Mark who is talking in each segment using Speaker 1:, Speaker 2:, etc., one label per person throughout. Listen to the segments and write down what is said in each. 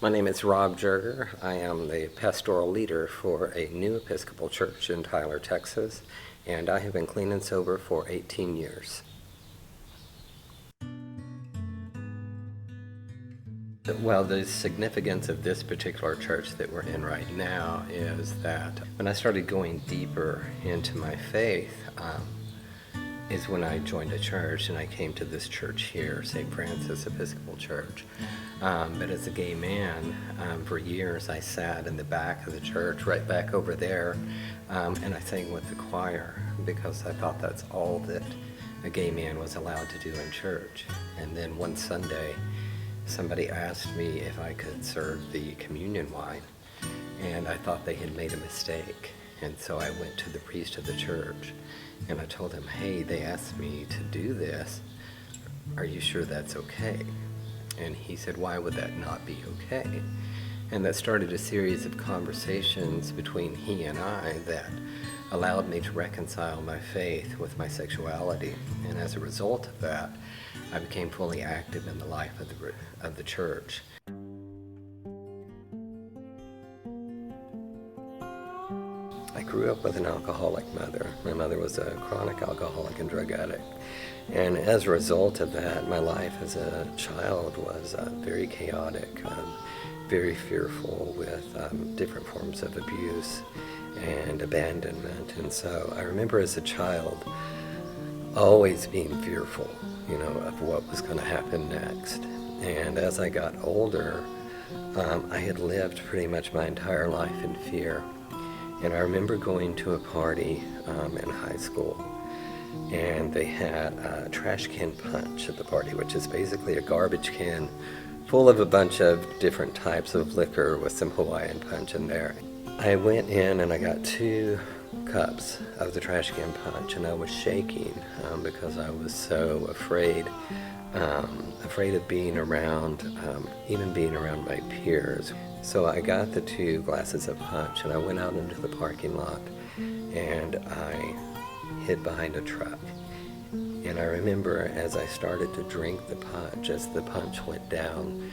Speaker 1: My name is Rob Jerger. I am the pastoral leader for a new Episcopal church in Tyler, Texas, and I have been clean and sober for 18 years. Well, the significance of this particular church that we're in right now is that when I started going deeper into my faith, is when I joined a church, and I came to this church here, St. Francis Episcopal Church. But as a gay man, for years I sat in the back of the church, right back over there, and I sang with the choir because I thought that's all that a gay man was allowed to do in church. And then one Sunday, somebody asked me if I could serve the communion wine, and I thought they had made a mistake. And so I went to the priest of the church, and I told him, hey, they asked me to do this. Are you sure that's okay? And he said, why would that not be okay? And that started a series of conversations between he and I that allowed me to reconcile my faith with my sexuality. And as a result of that, I became fully active in the life of the church. I grew up with an alcoholic mother. My mother was a chronic alcoholic and drug addict. And as a result of that, my life as a child was very chaotic, very fearful with different forms of abuse and abandonment. And so I remember as a child always being fearful, of what was going to happen next. And as I got older, I had lived pretty much my entire life in fear. And I remember going to a party in high school, and they had a trash can punch at the party, which is basically a garbage can full of a bunch of different types of liquor with some Hawaiian punch in there. I went in and I got 2 cups of the trash can punch, and I was shaking because I was so afraid of being around, even being around my peers. So I got the 2 glasses of punch, and I went out into the parking lot, and I hid behind a truck. And I remember as I started to drink the punch, as the punch went down,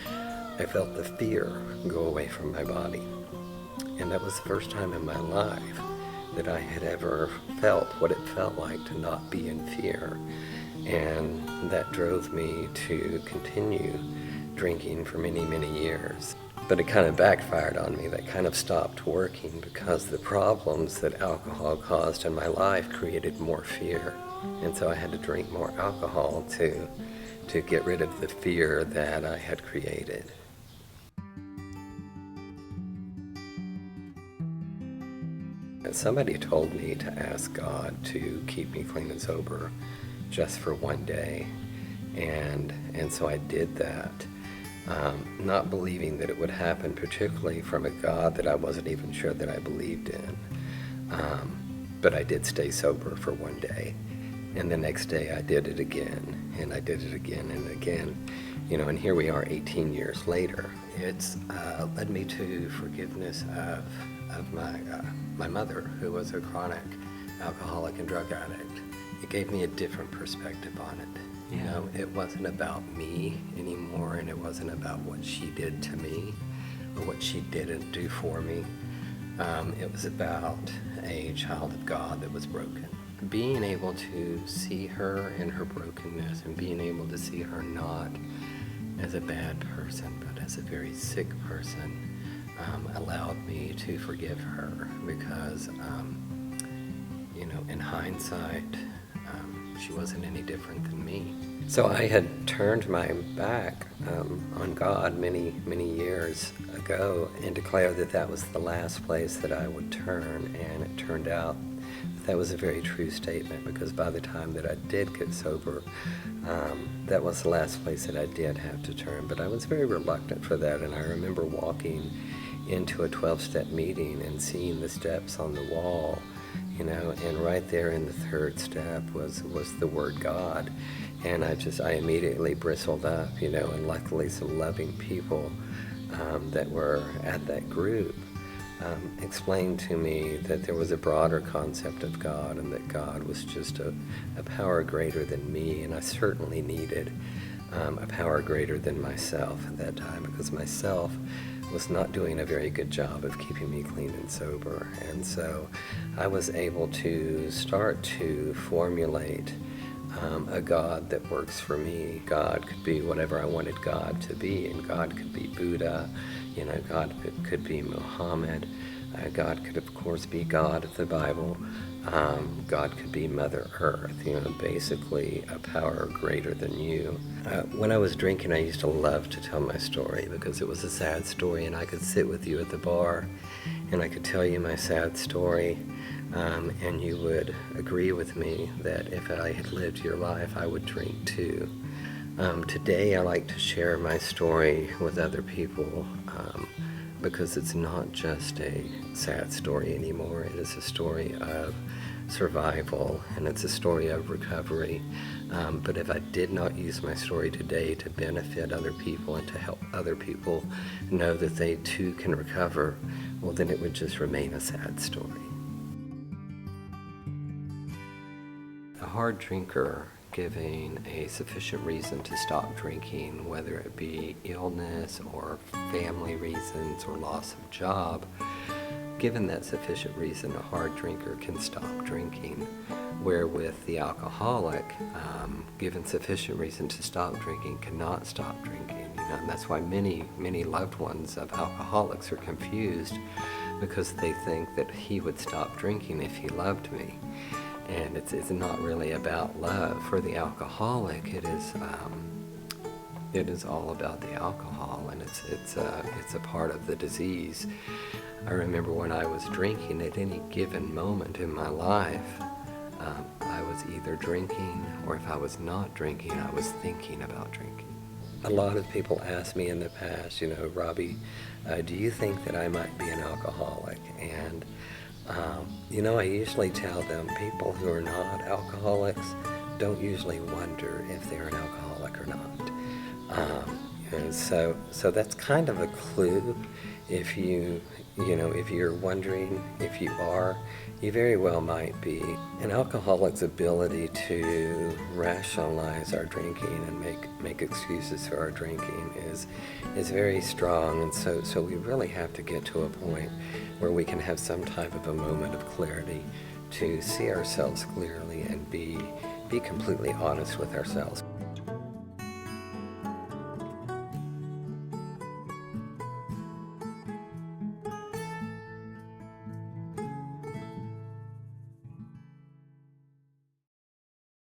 Speaker 1: I felt the fear go away from my body. And that was the first time in my life that I had ever felt what it felt like to not be in fear. And that drove me to continue drinking for many, many years. But it kind of backfired on me. That kind of stopped working because the problems that alcohol caused in my life created more fear. And so I had to drink more alcohol to get rid of the fear that I had created. Somebody told me to ask God to keep me clean and sober just for one day. And so I did that. Not believing that it would happen, particularly from a God that I wasn't even sure that I believed in. But I did stay sober for one day. And the next day I did it again, and I did it again and again. And here we are 18 years later. It's led me to forgiveness of my mother, who was a chronic alcoholic and drug addict. It gave me a different perspective on it. It wasn't about me anymore, and it wasn't about what she did to me or what she didn't do for me. It was about a child of God that was broken. Being able to see her in her brokenness, and being able to see her not as a bad person, but as a very sick person, allowed me to forgive her because, in hindsight, she wasn't any different than me. So I had turned my back on God many, many years ago and declared that that was the last place that I would turn, and it turned out that was a very true statement, because by the time that I did get sober, that was the last place that I did have to turn. But I was very reluctant for that, and I remember walking into a 12-step meeting and seeing the steps on the wall, and right there in the 3rd step was the word God. And I immediately bristled up, and luckily some loving people that were at that group explained to me that there was a broader concept of God, and that God was just a power greater than me, and I certainly needed a power greater than myself at that time, because myself was not doing a very good job of keeping me clean and sober. And so I was able to start to formulate a God that works for me. God could be whatever I wanted God to be, and God could be Buddha, God could be Muhammad, God could of course be God of the Bible, God could be Mother Earth, basically a power greater than you. When I was drinking, I used to love to tell my story because it was a sad story, and I could sit with you at the bar and I could tell you my sad story, and you would agree with me that if I had lived your life, I would drink too. Today I like to share my story with other people because it's not just a sad story anymore. It is a story of survival, and it's a story of recovery. But if I did not use my story today to benefit other people and to help other people know that they too can recover, well, then it would just remain a sad story. A hard drinker giving a sufficient reason to stop drinking, whether it be illness or family reasons or loss of job, given that sufficient reason, a hard drinker can stop drinking. Where with the alcoholic, given sufficient reason to stop drinking, cannot stop drinking. And that's why many loved ones of alcoholics are confused, because they think that he would stop drinking if he loved me. And it's not really about love. For the alcoholic, it is all about the alcohol, and it's a part of the disease. I remember when I was drinking, at any given moment in my life, I was either drinking, or if I was not drinking, I was thinking about drinking. A lot of people ask me in the past, Robbie, do you think that I might be an alcoholic? And I usually tell them people who are not alcoholics don't usually wonder if they're an alcoholic or not. And so that's kind of a clue. If you're wondering if you are, you very well might be. An alcoholic's ability to rationalize our drinking and make excuses for our drinking is very strong, and so we really have to get to a point where we can have some type of a moment of clarity to see ourselves clearly and be completely honest with ourselves.